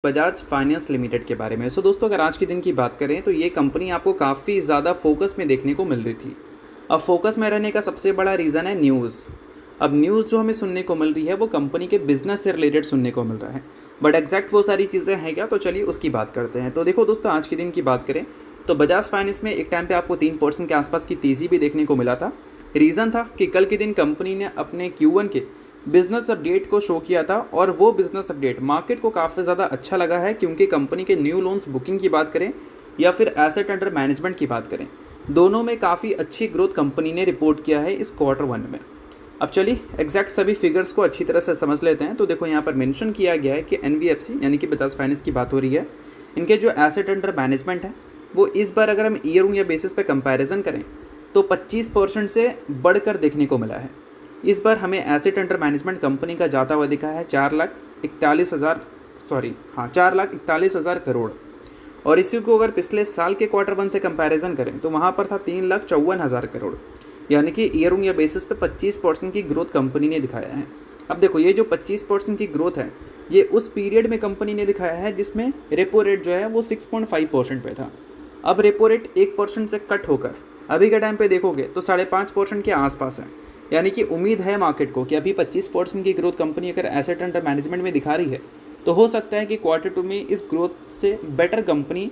Bajaj finance limited के बारे में। दोस्तों, अगर आज के दिन की बात करें तो ये कंपनी आपको काफ़ी ज़्यादा फोकस में देखने को मिल रही थी। अब फोकस में रहने का सबसे बड़ा रीज़न है न्यूज़। अब न्यूज़ जो हमें सुनने को मिल रही है वो कंपनी के बिजनेस से रिलेटेड सुनने को मिल रहा है, बट एग्जैक्ट वो सारी चीज़ें हैं क्या, तो चलिए उसकी बात करते हैं। तो देखो दोस्तों, आज के दिन की बात करें तो बजाज फाइनेंस में एक टाइम पे आपको 3% के आसपास की तेज़ी भी देखने को मिला था। रीज़न था कि कल के दिन कंपनी ने अपने Q1 के बिजनेस अपडेट को शो किया था और वो बिजनेस अपडेट मार्केट को काफ़ी ज़्यादा अच्छा लगा है, क्योंकि कंपनी के न्यू लोन्स बुकिंग की बात करें या फिर एसेट अंडर मैनेजमेंट की बात करें, दोनों में काफ़ी अच्छी ग्रोथ कंपनी ने रिपोर्ट किया है इस Q1 में। अब चलिए एग्जैक्ट सभी फिगर्स को अच्छी तरह से समझ लेते हैं। तो देखो, यहाँ पर मेंशन किया गया है कि NBFC यानी कि बजाज फाइनेंस की बात हो रही है, इनके जो एसेट अंडर मैनेजमेंट है वो इस बार अगर हम ईयर ऑन ईयर बेसिस पे कंपैरिजन करें तो 25% से बढ़कर देखने को मिला है। इस बार हमें एसेट अंडर मैनेजमेंट कंपनी का जाता हुआ दिखा है 4,41,000 करोड़। और इसी को अगर पिछले साल के Q1 से कंपैरिजन करें तो वहाँ पर था 3,54,000 करोड़, यानी कि ईयर ऑन ईयर बेसिस पे 25% की ग्रोथ कंपनी ने दिखाया है। अब देखो, ये जो 25% की ग्रोथ है ये उस पीरियड में कंपनी ने दिखाया है जिसमें रेपो रेट जो है वो 6.5% पे था। अब रेपो रेट 1% से कट होकर अभी के टाइम पे देखोगे तो 5.5% के आसपास है, यानी कि उम्मीद है मार्केट को कि अभी 25% की ग्रोथ कंपनी अगर एसेट अंडर मैनेजमेंट में दिखा रही है तो हो सकता है कि Q2 में इस ग्रोथ से बेटर कंपनी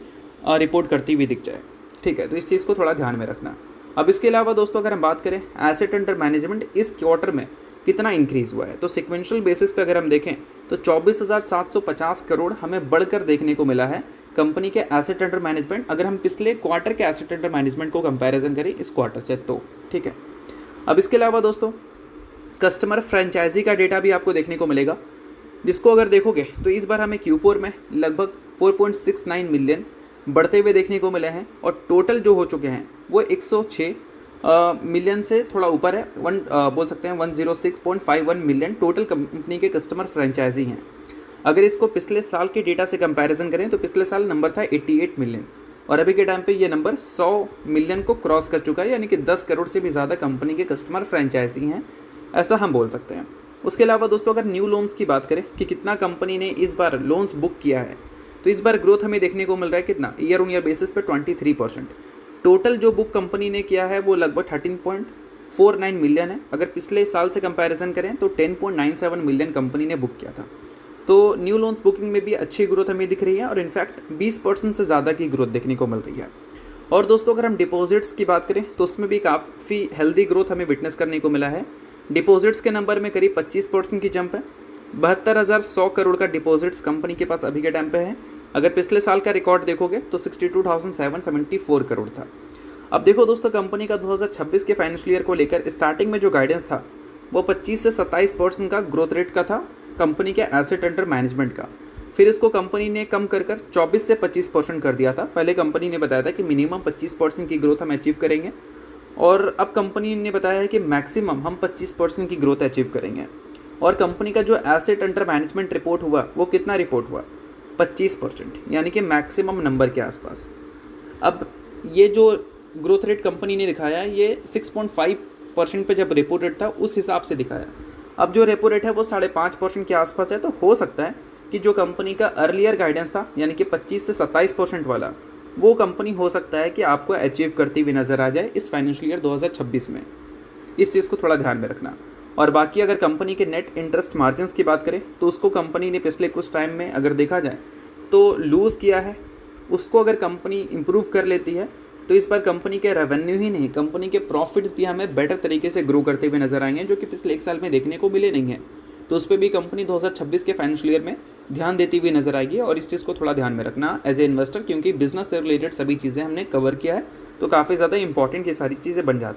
रिपोर्ट करती हुई दिख जाए। ठीक है, तो इस चीज़ को थोड़ा ध्यान में रखना। अब इसके अलावा दोस्तों, अगर हम बात करें एसेट अंडर मैनेजमेंट इस क्वार्टर में कितना इंक्रीज़ हुआ है, तो सिक्वेंशियल बेसिस पे अगर हम देखें तो 24,750 करोड़ हमें बढ़कर देखने को मिला है कंपनी के एसेट अंडर मैनेजमेंट, अगर हम पिछले क्वार्टर के एसेट अंडर मैनेजमेंट को कंपैरिजन करें इस क्वार्टर से तो। ठीक है, अब इसके अलावा दोस्तों कस्टमर फ्रेंचाइजी का डेटा भी आपको देखने को मिलेगा, जिसको अगर देखोगे तो इस बार हमें Q4 में लगभग 4.69 मिलियन बढ़ते हुए देखने को मिले हैं और टोटल जो हो चुके हैं वो 106 मिलियन से थोड़ा ऊपर है। बोल सकते हैं 106.51 मिलियन टोटल कंपनी के कस्टमर फ्रेंचाइजी हैं। अगर इसको पिछले साल के डेटा से कंपैरिजन करें तो पिछले साल नंबर था 88 मिलियन और अभी के टाइम पे ये नंबर 100 मिलियन को क्रॉस कर चुका है, यानी कि 10 करोड़ से भी ज़्यादा कंपनी के कस्टमर फ्रेंचाइजी हैं, ऐसा हम बोल सकते हैं। उसके अलावा दोस्तों, अगर न्यू लोन्स की बात करें कि कितना कंपनी ने इस बार लोन्स बुक किया है, तो इस बार ग्रोथ हमें देखने को मिल रहा है कितना, ईयर ऑन ईयर बेसिस पे 23%। टोटल जो बुक कंपनी ने किया है वो लगभग 13.49 मिलियन है। अगर पिछले साल से कंपैरिजन करें तो 10.97 मिलियन कंपनी ने बुक किया था। तो न्यू लोन्स बुकिंग में भी अच्छी ग्रोथ हमें दिख रही है और इनफैक्ट 20% से ज़्यादा की ग्रोथ देखने को मिल रही है। और दोस्तों, अगर हम डिपॉजिट्स की बात करें तो उसमें भी काफ़ी हेल्दी ग्रोथ हमें विटनेस करने को मिला है। डिपॉजिट्स के नंबर में करीब 25% की जंप है। 72,100 करोड़ का डिपॉजिट्स कंपनी के पास अभी के टाइम पे है। अगर पिछले साल का रिकॉर्ड देखोगे तो 62,774 करोड़ था। अब देखो दोस्तों, कंपनी का 2026 के फाइनेंशियल ईयर को लेकर स्टार्टिंग में जो गाइडेंस था वो 25 से 27% का ग्रोथ रेट का था कंपनी के एसेट अंडर मैनेजमेंट का। फिर इसको कंपनी ने कम कर 24 से 25% कर दिया था। पहले कंपनी ने बताया था कि मिनिमम 25% की ग्रोथ हम अचीव करेंगे और अब कंपनी ने बताया है कि मैक्सिमम हम 25% की ग्रोथ अचीव करेंगे। और कंपनी का जो एसेट अंडर मैनेजमेंट रिपोर्ट हुआ वो कितना रिपोर्ट हुआ, 25%, यानी कि मैक्सिमम नंबर के आसपास। अब ये जो ग्रोथ रेट कंपनी ने दिखाया है ये 6.5% पे जब रेपो रेट था उस हिसाब से दिखाया। अब जो रेपो रेट है वो 5.5% के आसपास है, तो हो सकता है कि जो कंपनी का अर्लियर गाइडेंस था यानी कि 25 से 27% वाला, वो कंपनी हो सकता है कि आपको अचीव करती हुई नज़र आ जाए इस फाइनेंशियल ईयर 2026 में। इस चीज़ को थोड़ा ध्यान में रखना। और बाकी अगर कंपनी के नेट इंटरेस्ट मार्जिन्स की बात करें तो उसको कंपनी ने पिछले कुछ टाइम में अगर देखा जाए तो लूज़ किया है। उसको अगर कंपनी इम्प्रूव कर लेती है तो इस बार कंपनी के रेवेन्यू ही नहीं, कंपनी के प्रॉफिट्स भी हमें बेटर तरीके से ग्रो करते हुए नजर आएंगे, जो कि पिछले एक साल में देखने को मिले नहीं हैं। तो उस पर भी कंपनी 2026 के फाइनेंशियल ईयर में ध्यान देती हुई नजर आएगी और इस चीज़ को थोड़ा ध्यान में रखना एज ए इन्वेस्टर, क्योंकि बिजनेस से रिलेटेड सभी चीज़ें हमने कवर किया है तो काफ़ी ज़्यादा इंपॉर्टेंट ये सारी चीज़ें बन जाती हैं।